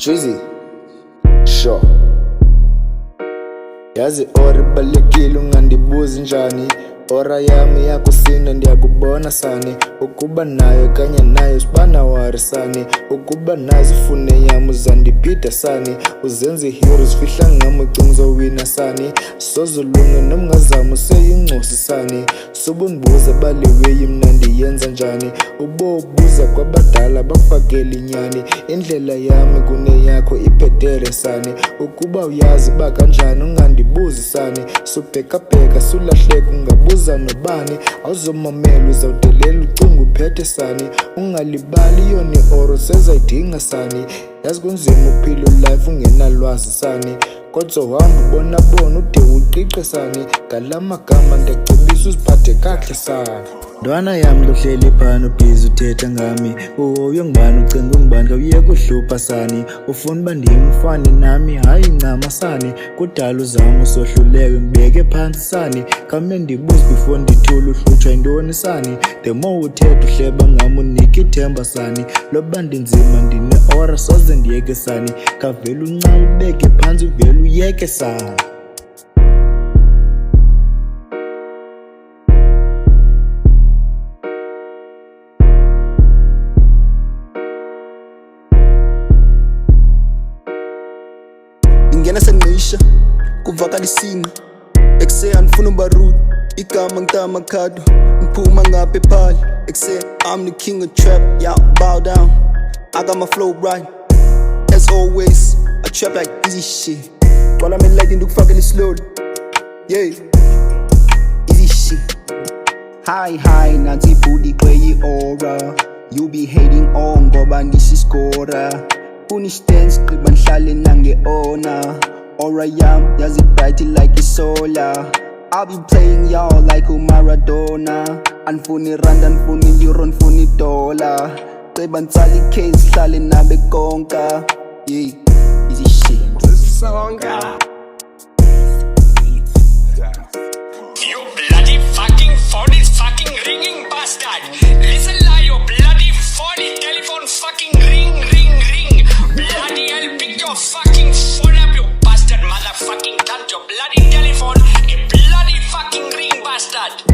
Drizzy, sure. Yazi ora ibalulekile ungandibuzi njani. Ora yami yakusina ndiyakubona sani. Ukuba nayo kanye nayo sibana warisani. Ukuba nazo ifune yami uzandipita sani. Uzenze heroes fihla ngami ucingzo wina sani. Sozulunge nomngazama useyincosi sani. Subunbuza baleweyi mna ndiyenza njani. Ubobuza kwabadala bakufakela inyani. Indlela yami kuneyakho iphetere sani. Ukuba uyazi bakanjani ungandibuzi sani. Subhekabheka sulahleka ungabuza nobani. Awuzomamela uzawudelela ucinga uphethe sani. Ungalibali yoni oro sezayidinga sani. Yazi kunzima uphila life ungenalwazi sani. Kodwa uhamba ubona ude uqiqe sani. Ngalamagama ndiyacebisa uziphathe kahle sani. Ntwana yami lohleli phana ubhizi uthetha ngami. Uhoyo ngibani ucinga ungibani kawuyeka uhlupha sani. Ufuna uba ndimfane nami hayi ncama sani. Kudala uzama usohluleke ngibeke phansi sani. Khame ndibuze before ndithule uhlutshwa yintoni sani. The more uthetha uhleba ngami unike ithemba sani. Loba ndinzima ndine-ora soze ndiyeke sani. Kavele uncama ubeke phansi uvele uyeke sani. Ngena sengisha kuvakalisini ekse anifuna ubarude igama Tar Marcardo ngiphuma ngapha ephali ekse I'm the king of trap, yeah, bow down. I got my flow right as always. I trap like easy shit. Gcwala me-light ndikufakela slowly, yeah, easy shit. Hi nansi booty kweyi aura. You be hating on ngoba ngisiskora. Unistance qiba ngihlale nange-ona. Aura yam yazi bright like isolar. I'll be playing y'all like Maradona. Anfuni rand, anfuni euro, anfuni dollar. Qiba ntsala i-case hlale nabe konka, yeah, easy shit. You bloody fucking phone is fucking ringing bastard. Listen la, your bloody phone is telephone fucking ring. Bloody hell, pick your fucking phone up, you bastard motherfucking cunt. Your bloody telephone, a bloody fucking ring bastard.